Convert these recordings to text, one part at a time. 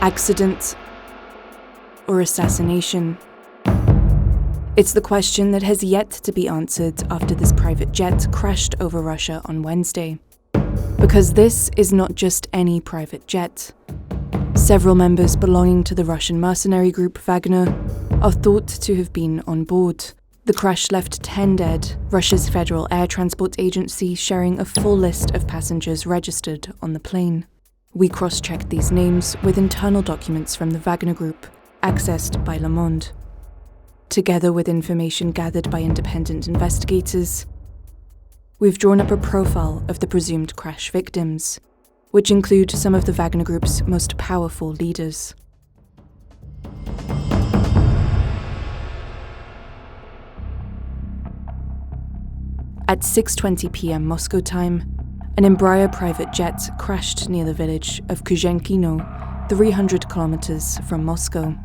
Accident or assassination? It's the question that has yet to be answered after this private jet crashed over Russia on Wednesday. Because this is not just any private jet. Several members belonging to the Russian mercenary group Wagner are thought to have been on board. The crash left 10 dead, Russia's Federal Air Transport Agency sharing a full list of passengers registered on the plane. We cross-checked these names with internal documents from the Wagner Group, accessed by Le Monde. Together with information gathered by independent investigators, we've drawn up a profile of the presumed crash victims, which include some of the Wagner Group's most powerful leaders. At 6:20 p.m. Moscow time, an Embraer private jet crashed near the village of Kuzhenkino, 300 kilometers from Moscow.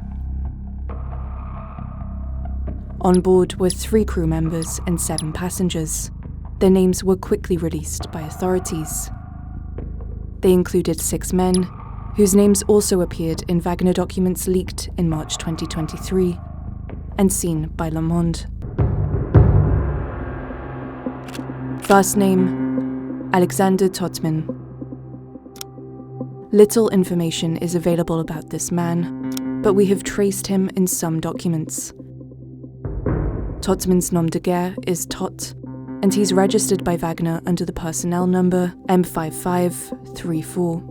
On board were 3 crew members and 7 passengers. Their names were quickly released by authorities. They included 6 men, whose names also appeared in Wagner documents leaked in March 2023 and seen by Le Monde. First name, Alexander Totman. Little information is available about this man, but we have traced him in some documents. Totman's nom de guerre is Tot, and he's registered by Wagner under the personnel number M5534.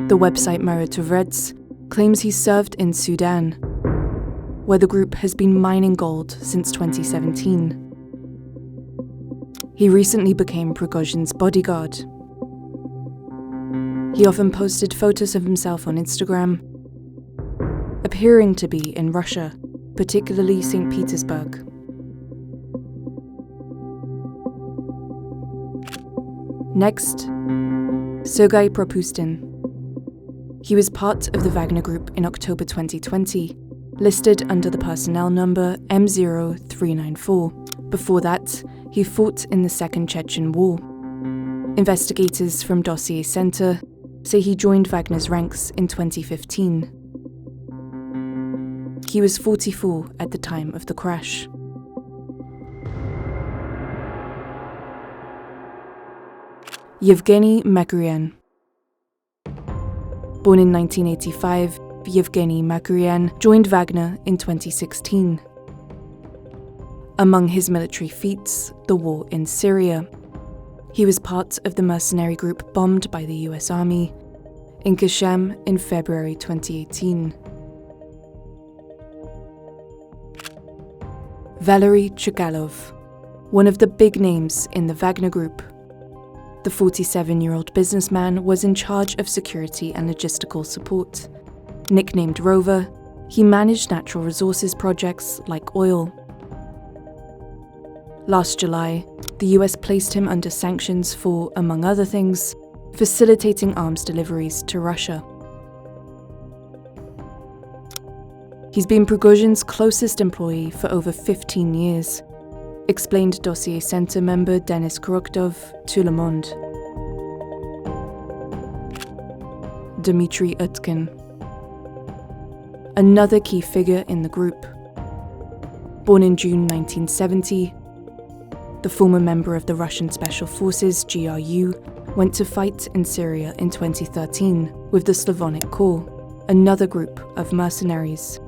The website Meritorets claims he served in Sudan, where the group has been mining gold since 2017. He recently became Prigozhin's bodyguard. He often posted photos of himself on Instagram, appearing to be in Russia, particularly St. Petersburg. Next, Serguei Pestin. He was part of the Wagner Group in October 2020, listed under the personnel number M0394. Before that, he fought in the Second Chechen War. Investigators from Dossier Center say he joined Wagner's ranks in 2015. He was 44 at the time of the crash. Evgeny Magurian. Born in 1985, Evgeny Magurian joined Wagner in 2016. Among his military feats, the war in Syria. He was part of the mercenary group bombed by the US Army in Kashem in February 2018. Valery Chukalov, one of the big names in the Wagner Group. The 47-year-old businessman was in charge of security and logistical support. Nicknamed Rover, he managed natural resources projects like oil. Last July, the US placed him under sanctions for, among other things, facilitating arms deliveries to Russia. He's been Prigozhin's closest employee for over 15 years, explained Dossier Center member Denis Kroktov to Le Monde. Dimitri Utskin. Another key figure in the group. Born in June 1970, the former member of the Russian Special Forces, GRU, went to fight in Syria in 2013 with the Slavonic Corps, another group of mercenaries.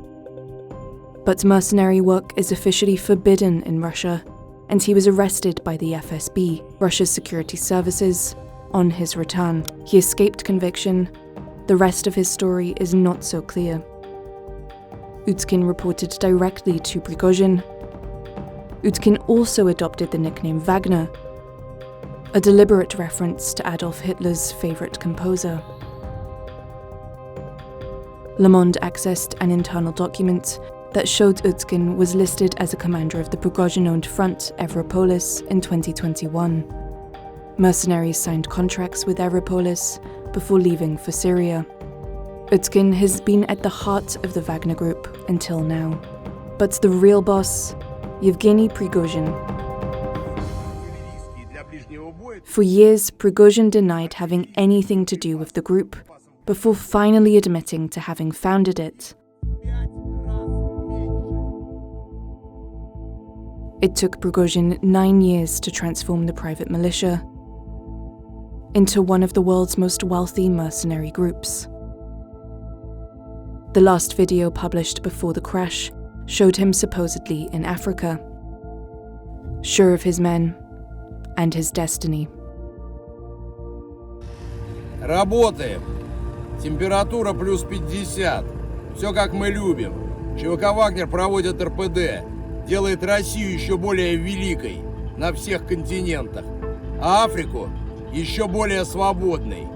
But mercenary work is officially forbidden in Russia, and he was arrested by the FSB, Russia's security services, on his return. He escaped conviction. The rest of his story is not so clear. Utskin reported directly to Prigozhin. Utskin also adopted the nickname Wagner, a deliberate reference to Adolf Hitler's favorite composer. Le Monde accessed an internal document that showed Utskin was listed as a commander of the Prigozhin-owned front Evropolis in 2021. Mercenaries signed contracts with Evropolis before leaving for Syria. Utskin has been at the heart of the Wagner Group until now. But the real boss, Yevgeny Prigozhin. For years, Prigozhin denied having anything to do with the group, before finally admitting to having founded it. It took Prigozhin 9 years to transform the private militia into one of the world's most wealthy mercenary groups. The last video published before the crash showed him supposedly in Africa, sure of his men and his destiny. Работаем. Температура плюс 50. Все как мы любим. ЧВК «Вагнер» проводит РПД. Делает Россию еще более великой на всех континентах. А Африку еще более свободной.